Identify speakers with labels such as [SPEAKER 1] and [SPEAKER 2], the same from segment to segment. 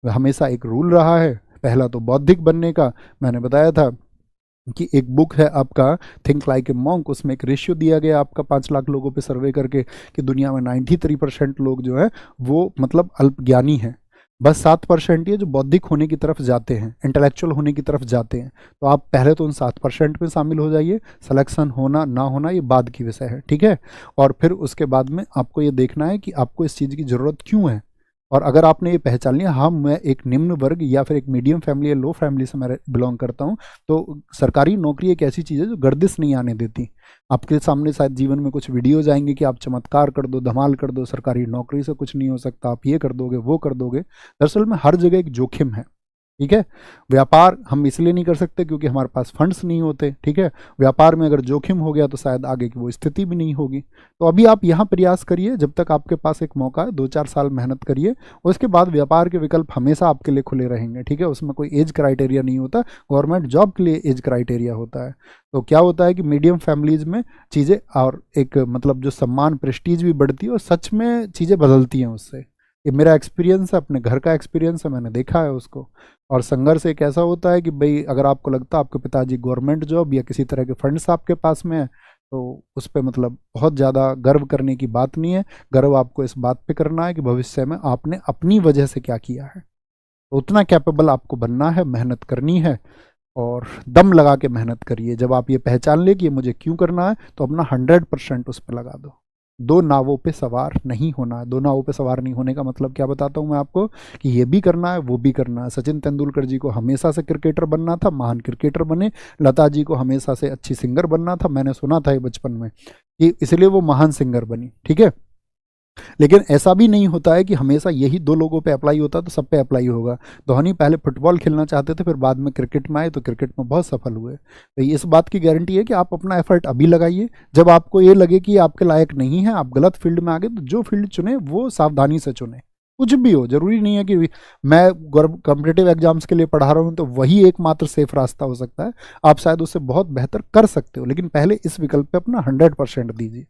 [SPEAKER 1] हमेशा एक रूल रहा है, पहला तो बौद्धिक बनने का। मैंने बताया था कि एक बुक है आपका थिंक लाइक ए मॉन्क, उसमें एक रेशियो दिया गया आपका 5 लाख लोगों पे सर्वे करके कि दुनिया में 93% लोग जो है वो मतलब अल्पज्ञानी हैं, बस 7% ही है जो बौद्धिक होने की तरफ जाते हैं, इंटेलेक्चुअल होने की तरफ जाते हैं। तो आप पहले तो उन 7% में शामिल हो जाइए, सिलेक्शन होना ना होना ये बाद की विषय है, ठीक है। और फिर उसके बाद में आपको ये देखना है कि आपको इस चीज़ की ज़रूरत क्यों है। और अगर आपने ये पहचान लिया, हाँ मैं एक निम्न वर्ग या फिर एक मीडियम फैमिली या लो फैमिली से मैं बिलोंग करता हूँ, तो सरकारी नौकरी एक ऐसी चीज़ है जो गर्दिश नहीं आने देती। आपके सामने शायद जीवन में कुछ वीडियोज आएंगे कि आप चमत्कार कर दो, धमाल कर दो, सरकारी नौकरी से कुछ नहीं हो सकता, आप ये कर दोगे वो कर दोगे। दरअसल में हर जगह एक जोखिम है, ठीक है। व्यापार हम इसलिए नहीं कर सकते क्योंकि हमारे पास फंड्स नहीं होते, ठीक है। व्यापार में अगर जोखिम हो गया तो शायद आगे की वो स्थिति भी नहीं होगी। तो अभी आप यहाँ प्रयास करिए, जब तक आपके पास एक मौका है, 2-4 साल मेहनत करिए, और उसके बाद व्यापार के विकल्प हमेशा आपके लिए खुले रहेंगे, ठीक है। उसमें कोई एज क्राइटेरिया नहीं होता, गवर्नमेंट जॉब के लिए एज क्राइटेरिया होता है। तो क्या होता है कि मीडियम फैमिलीज में चीज़ें और एक मतलब जो सम्मान प्रेस्टीज भी बढ़ती है और सच में चीज़ें बदलती हैं उससे। ये मेरा एक्सपीरियंस है, अपने घर का एक्सपीरियंस है, मैंने देखा है उसको। और संघर्ष एक ऐसा होता है कि भाई अगर आपको लगता है आपके पिताजी गवर्नमेंट जॉब या किसी तरह के फंड्स आपके पास में है, तो उस पर मतलब बहुत ज़्यादा गर्व करने की बात नहीं है। गर्व आपको इस बात पे करना है कि भविष्य में आपने अपनी वजह से क्या किया है। तो उतना कैपेबल आपको बनना है, मेहनत करनी है, और दम लगा के मेहनत करिए। जब आप ये पहचान ले कि ये मुझे क्यों करना है, तो अपना 100% उस पर लगा दो। दो नावों पे सवार नहीं होना है। दो नावों पे सवार नहीं होने का मतलब क्या बताता हूँ मैं आपको, कि ये भी करना है वो भी करना है। सचिन तेंदुलकर जी को हमेशा से क्रिकेटर बनना था, महान क्रिकेटर बने। लता जी को हमेशा से अच्छी सिंगर बनना था, मैंने सुना था ये बचपन में कि इसलिए वो महान सिंगर बनी, ठीक है। लेकिन ऐसा भी नहीं होता है कि हमेशा यही दो लोगों पे अप्लाई होता तो सब पे अप्लाई होगा। धोनी पहले फुटबॉल खेलना चाहते थे, फिर बाद में क्रिकेट में आए तो क्रिकेट में बहुत सफल हुए। तो इस बात की गारंटी है कि आप अपना एफर्ट अभी लगाइए। जब आपको ये लगे कि आपके लायक नहीं है, आप गलत फील्ड में आ गए, तो जो फील्ड चुने वो सावधानी से चुने। कुछ भी हो, जरूरी नहीं है कि मैं कॉम्पिटेटिव एग्जाम्स के लिए पढ़ा रहा हूँ तो वही एकमात्र सेफ रास्ता हो सकता है। आप शायद उससे बहुत बेहतर कर सकते हो, लेकिन पहले इस विकल्प पे अपना 100% दीजिए।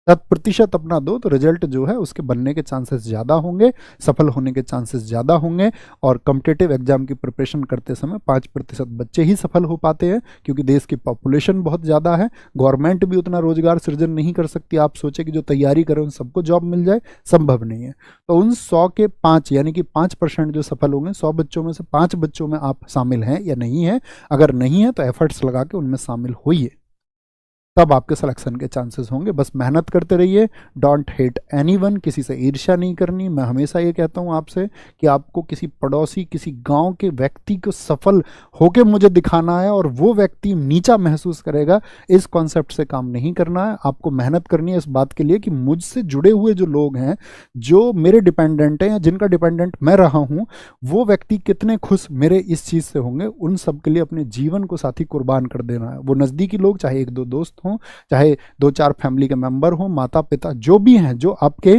[SPEAKER 1] 100% अपना दो तो रिजल्ट जो है उसके बनने के चांसेस ज़्यादा होंगे, सफल होने के चांसेस ज़्यादा होंगे। और कॉम्पिटिटिव एग्जाम की प्रिपरेशन करते समय 5% बच्चे ही सफल हो पाते हैं, क्योंकि देश की पॉपुलेशन बहुत ज़्यादा है। गवर्नमेंट भी उतना रोजगार सृजन नहीं कर सकती। आप सोचे कि जो तैयारी करें उन सबको जॉब मिल जाए, संभव नहीं है। तो उन 100 के 5 यानी कि 5% जो सफल होंगे, 100 बच्चों में से 5 बच्चों में आप शामिल हैं या नहीं हैं। अगर नहीं है तो एफर्ट्स लगा के उनमें शामिल होइए, तब आपके सिलेक्शन के चांसेस होंगे। बस मेहनत करते रहिए, डोंट हेट एनीवन, किसी से ईर्ष्या नहीं करनी। मैं हमेशा ये कहता हूँ आपसे कि आपको किसी पड़ोसी, किसी गांव के व्यक्ति को सफल होके मुझे दिखाना है और वो व्यक्ति नीचा महसूस करेगा, इस कॉन्सेप्ट से काम नहीं करना है। आपको मेहनत करनी है इस बात के लिए कि मुझसे जुड़े हुए जो लोग हैं, जो मेरे डिपेंडेंट हैं या जिनका डिपेंडेंट मैं रहा हूँ, वो व्यक्ति कितने खुश मेरे इस चीज़ से होंगे, उन सब के लिए अपने जीवन को साथी कुर्बान कर देना है। वो नज़दीकी लोग, चाहे 1-2 दोस्त हों, चाहे 2-4 फैमिली के मेंबर हों, माता पिता जो भी हैं, जो आपके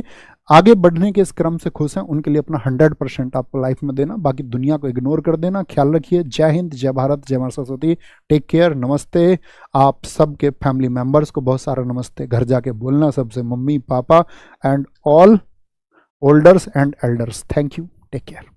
[SPEAKER 1] आगे बढ़ने के इस क्रम से खुश हैं, उनके लिए अपना 100% आपको लाइफ में देना। बाकी दुनिया को इग्नोर कर देना। ख्याल रखिए। जय हिंद, जय भारत, जय मां सरस्वती। टेक केयर, नमस्ते। आप सबके फैमिली मेंबर्स को बहुत सारा नमस्ते। घर जाके बोलना सबसे, mummy papa and all olders and elders. Thank you, take care.